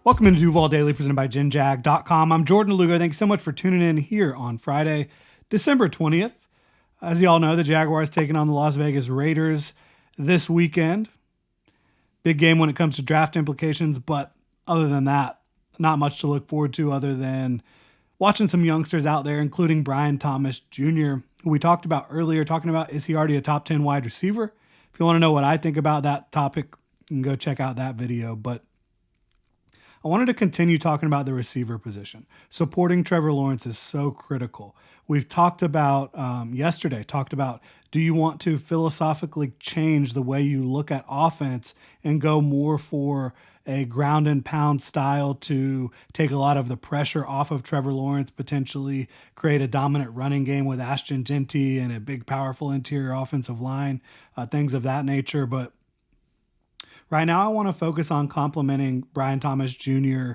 Welcome into Duval Daily, presented by GenJag.com. I'm Jordan Lugo. Thanks so much for tuning in here on Friday, December 20th. As you all know, the Jaguars taking on the Las Vegas Raiders this weekend. Big game when it comes to draft implications, but other than that, not much to look forward to other than watching some youngsters out there, including Brian Thomas Jr., who we talked about earlier, talking about is he already a top 10 wide receiver? If you want to know what I think about that topic, you can go check out that video. But I wanted to continue talking about the receiver position. Supporting Trevor Lawrence is so critical. We've talked about yesterday, do you want to philosophically change the way you look at offense and go more for a ground and pound style to take a lot of the pressure off of Trevor Lawrence, potentially create a dominant running game with Ashton Genty and a big, powerful interior offensive line, things of that nature. But right now, I want to focus on complimenting Brian Thomas Jr.,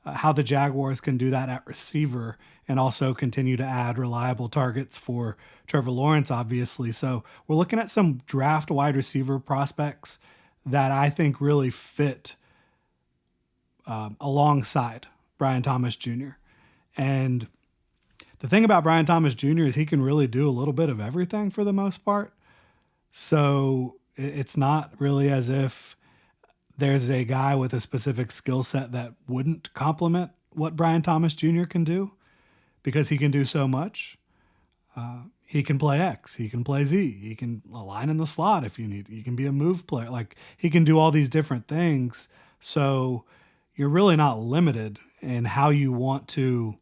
how the Jaguars can do that at receiver and also continue to add reliable targets for Trevor Lawrence, obviously. So we're looking at some draft wide receiver prospects that I think really fit alongside Brian Thomas Jr. And the thing about Brian Thomas Jr. is he can really do a little bit of everything for the most part. So it's not really as if there's a guy with a specific skill set that wouldn't complement what Brian Thomas Jr. can do, because he can do so much. He can play X, he can play Z, he can align in the slot if you need. He can be a move player. Like, he can do all these different things. So you're really not limited in how you want to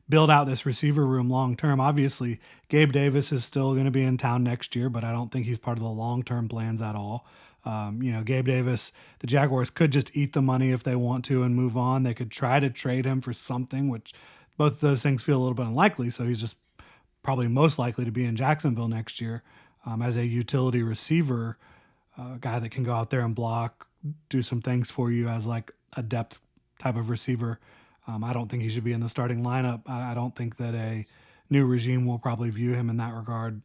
build out this receiver room long term. Obviously, Gabe Davis is still going to be in town next year, but I don't think he's part of the long-term plans at all. Gabe Davis, the Jaguars could just eat the money if they want to and move on. They could try to trade him for something, which both of those things feel a little bit unlikely. So he's just probably most likely to be in Jacksonville next year as a utility receiver, guy that can go out there and block, do some things for you as like a depth type of receiver. I don't think he should be in the starting lineup. I don't think that a new regime will probably view him in that regard.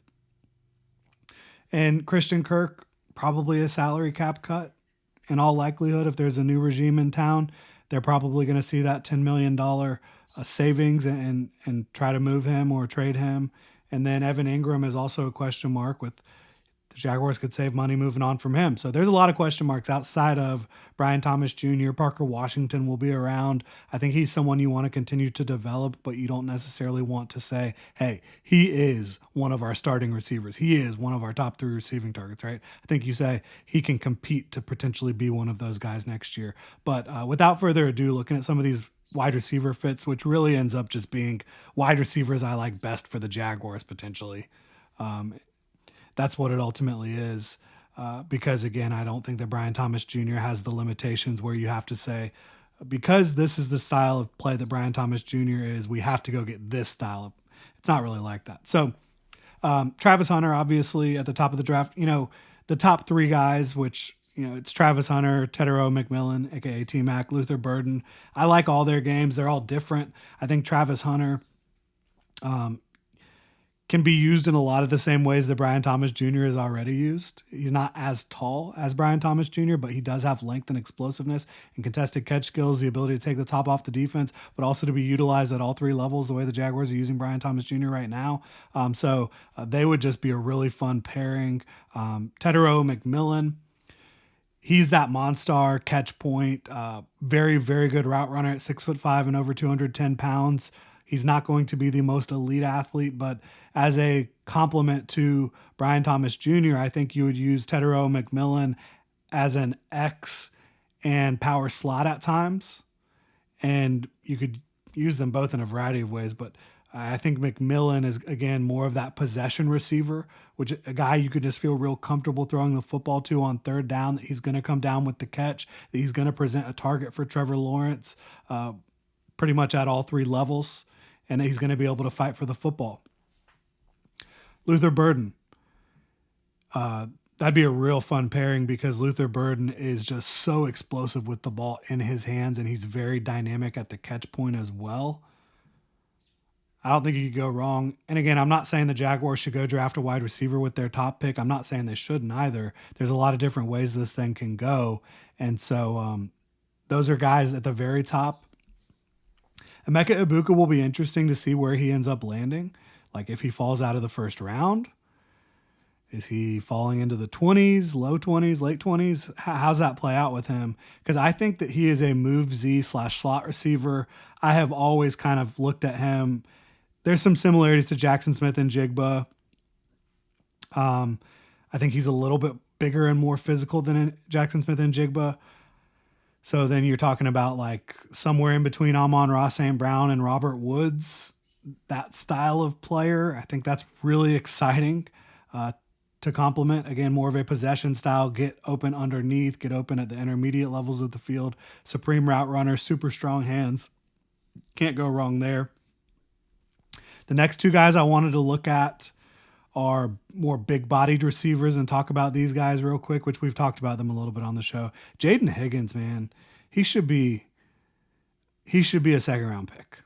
And Christian Kirk, probably a salary cap cut. In all likelihood, if there's a new regime in town, they're probably going to see that $10 million savings and try to move him or trade him. And then Evan Ingram is also a question mark. With the Jaguars could save money moving on from him. So there's a lot of question marks outside of Brian Thomas Jr. Parker Washington will be around. I think he's someone you want to continue to develop, but you don't necessarily want to say, hey, he is one of our starting receivers. He is one of our top 3 receiving targets, right? I think you say he can compete to potentially be one of those guys next year. But without further ado, looking at some of these wide receiver fits, which really ends up just being wide receivers I like best for the Jaguars potentially. That's what it ultimately is. Because again, I don't think that Brian Thomas Jr. has the limitations where you have to say, because this is the style of play that Brian Thomas Jr. is, we have to go get this style. It's not really like that. So Travis Hunter, obviously at the top of the draft, the top 3 guys, which, it's Travis Hunter, Tedero McMillan, aka T-Mac, Luther Burden. I like all their games. They're all different. I think Travis Hunter can be used in a lot of the same ways that Brian Thomas Jr. is already used. He's not as tall as Brian Thomas Jr., but he does have length and explosiveness and contested catch skills, the ability to take the top off the defense, but also to be utilized at all 3 levels the way the Jaguars are using Brian Thomas Jr. right now. So they would just be a really fun pairing. Tedero McMillan, he's that monster catch point, very, very good route runner at 6'5" and over 210 pounds. He's not going to be the most elite athlete, but as a complement to Brian Thomas Jr., I think you would use Tedero McMillan as an X and power slot at times. And you could use them both in a variety of ways, but I think McMillan is, again, more of that possession receiver, which a guy you could just feel real comfortable throwing the football to on third down, that he's going to come down with the catch, that he's going to present a target for Trevor Lawrence pretty much at all 3 levels, and that he's going to be able to fight for the football. Luther Burden. That'd be a real fun pairing because Luther Burden is just so explosive with the ball in his hands, and he's very dynamic at the catch point as well. I don't think you could go wrong. And again, I'm not saying the Jaguars should go draft a wide receiver with their top pick. I'm not saying they shouldn't either. There's a lot of different ways this thing can go. And so Those are guys at the very top. Emeka Ibuka will be interesting to see where he ends up landing. Like if he falls out of the first round, is he falling into the 20s, low 20s, late 20s? How's that play out with him? Because I think that he is a move Z / slot receiver. I have always kind of looked at him. There's some similarities to Jackson Smith and Jigba. I think he's a little bit bigger and more physical than Jackson Smith and Jigba. So then you're talking about like somewhere in between Amon-Ra St. Brown and Robert Woods, that style of player. I think that's really exciting to complement. Again, more of a possession style, get open underneath, get open at the intermediate levels of the field. Supreme route runner, super strong hands. Can't go wrong there. The next two guys I wanted to look at are more big-bodied receivers and talk about these guys real quick, which we've talked about them a little bit on the show. Jaden Higgins, man, he should be a second-round pick.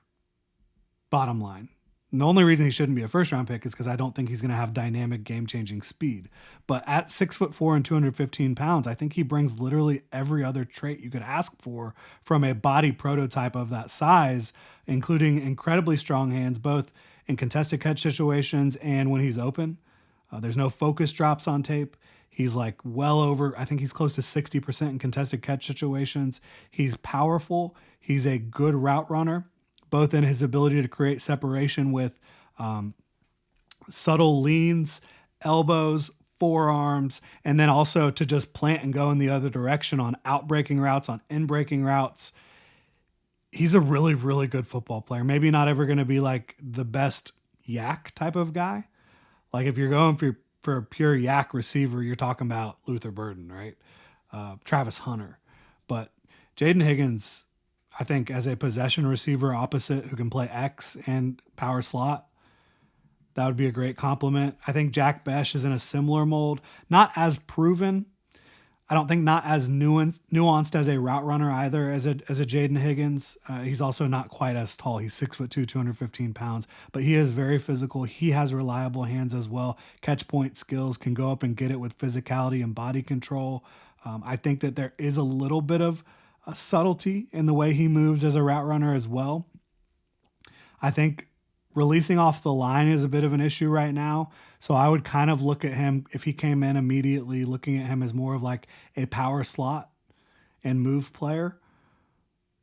Bottom line. And the only reason he shouldn't be a first-round pick is because I don't think he's going to have dynamic, game-changing speed. But at 6'4" and 215 pounds, I think he brings literally every other trait you could ask for from a body prototype of that size, including incredibly strong hands, both in contested catch situations and when he's open. There's no focus drops on tape. He's like well over, I think he's close to 60% in contested catch situations. He's powerful. He's a good route runner, both in his ability to create separation with subtle leans, elbows, forearms, and then also to just plant and go in the other direction on out-breaking routes, on in-breaking routes. He's a really, really good football player. Maybe not ever going to be like the best yak type of guy. Like if you're going for a pure yak receiver, you're talking about Luther Burden, right? Travis Hunter. But Jaden Higgins, I think as a possession receiver opposite who can play X and power slot, that would be a great compliment. I think Jack Besh is in a similar mold. Not as proven. I don't think not as nuanced as a route runner either as a Jaden Higgins. He's also not quite as tall. He's 6'2", 215 pounds, but he is very physical. He has reliable hands as well. Catch point skills, can go up and get it with physicality and body control. I think that there is a little bit of a subtlety in the way he moves as a route runner as well. I think releasing off the line is a bit of an issue right now. So I would kind of look at him, if he came in immediately, looking at him as more of like a power slot and move player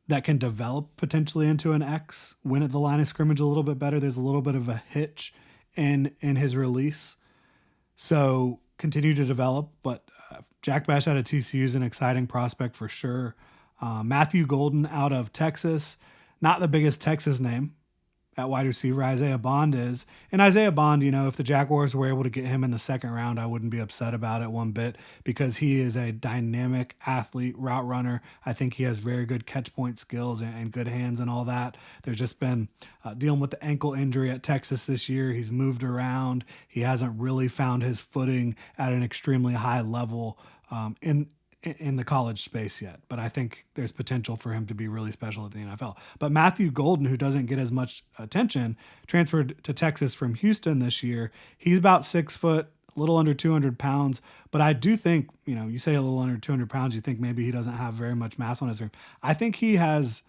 that can develop potentially into an X, win at the line of scrimmage a little bit better. There's a little bit of a hitch in his release. So continue to develop. But Jack Bash out of TCU is an exciting prospect for sure. Matthew Golden out of Texas, not the biggest Texas name at wide receiver. Isaiah Bond is. And Isaiah Bond, if the Jaguars were able to get him in the second round, I wouldn't be upset about it one bit because he is a dynamic athlete, route runner. I think he has very good catch point skills and good hands and all that. There's just been dealing with the ankle injury at Texas this year. He's moved around. He hasn't really found his footing at an extremely high level in the college space yet, but I think there's potential for him to be really special at the NFL. But Matthew Golden, who doesn't get as much attention, transferred to Texas from Houston this year. He's about 6 foot, a little under 200 pounds, but I do think, you say a little under 200 pounds, you think maybe he doesn't have very much mass on his frame. I think he has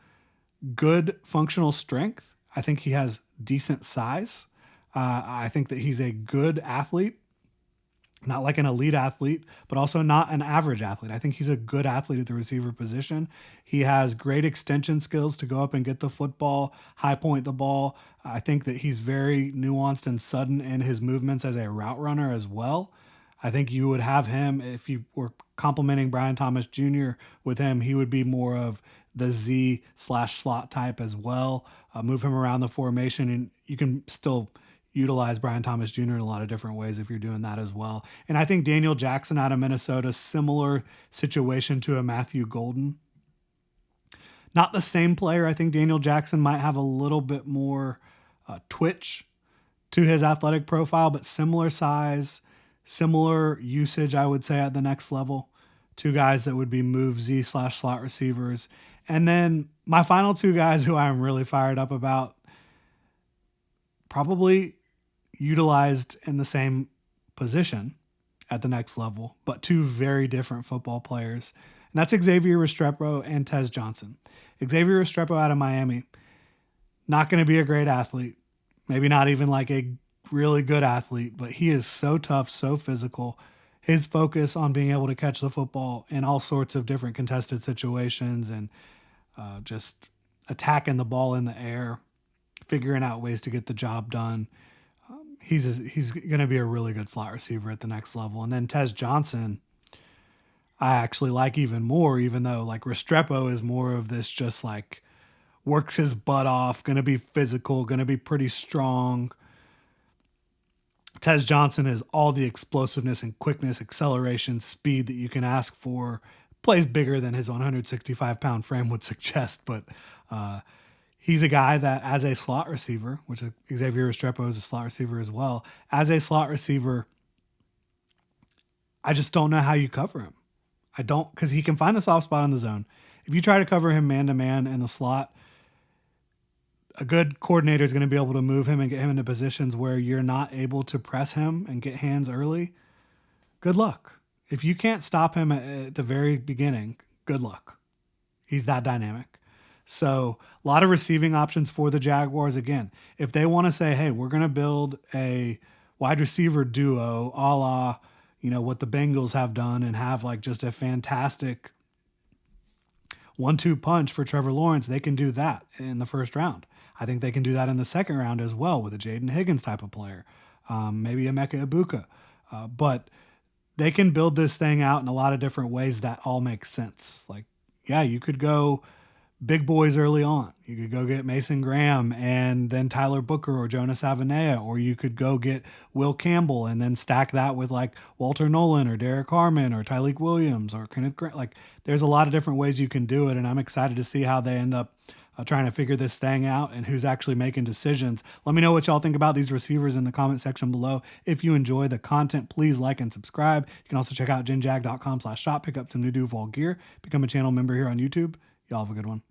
good functional strength. I think he has decent size. I think that he's a good athlete. Not like an elite athlete, but also not an average athlete. I think he's a good athlete at the receiver position. He has great extension skills to go up and get the football, high point the ball. I think that he's very nuanced and sudden in his movements as a route runner as well. I think you would have him, if you were complimenting Brian Thomas Jr. with him, he would be more of the Z/slot type as well. Move him around the formation, and you can still utilize Brian Thomas Jr. in a lot of different ways if you're doing that as well. And I think Daniel Jackson out of Minnesota, similar situation to a Matthew Golden. Not the same player. I think Daniel Jackson might have a little bit more twitch to his athletic profile, but similar size, similar usage, I would say, at the next level. Two guys that would be move Z/slot receivers. And then my final two guys who I'm really fired up about, probably utilized in the same position at the next level, but two very different football players. And that's Xavier Restrepo and Tez Johnson. Xavier Restrepo out of Miami, not going to be a great athlete, maybe not even like a really good athlete, but he is so tough, so physical. His focus on being able to catch the football in all sorts of different contested situations and just attacking the ball in the air, figuring out ways to get the job done. He's going to be a really good slot receiver at the next level. And then Tez Johnson, I actually like even more, even though like Restrepo is more of this just like works his butt off, going to be physical, going to be pretty strong. Tez Johnson is all the explosiveness and quickness, acceleration, speed that you can ask for. Plays bigger than his 165-pound frame would suggest, but he's a guy that as a slot receiver, which Xavier Restrepo is a slot receiver as well, as a slot receiver, I just don't know how you cover him. I don't, because he can find the soft spot in the zone. If you try to cover him man-to-man in the slot, a good coordinator is going to be able to move him and get him into positions where you're not able to press him and get hands early. Good luck. If you can't stop him at the very beginning, good luck. He's that dynamic. So a lot of receiving options for the Jaguars. Again, if they want to say, hey, we're going to build a wide receiver duo a la, what the Bengals have done and have like just a fantastic 1-2 punch for Trevor Lawrence, they can do that in the first round. I think they can do that in the second round as well with a Jaden Higgins type of player, maybe a Emeka Ibuka. But they can build this thing out in a lot of different ways that all make sense. Like, yeah, you could go big boys early on. You could go get Mason Graham and then Tyler Booker or Jonas Avenea, or you could go get Will Campbell and then stack that with like Walter Nolan or Derek Harmon or Tyleek Williams or Kenneth Grant. Like, there's a lot of different ways you can do it, and I'm excited to see how they end up trying to figure this thing out and who's actually making decisions. Let me know what y'all think about these receivers in the comment section below. If you enjoy the content, please like and subscribe. You can also check out genjag.com/shop, pick up some new Duval gear, become a channel member here on YouTube. Y'all have a good one.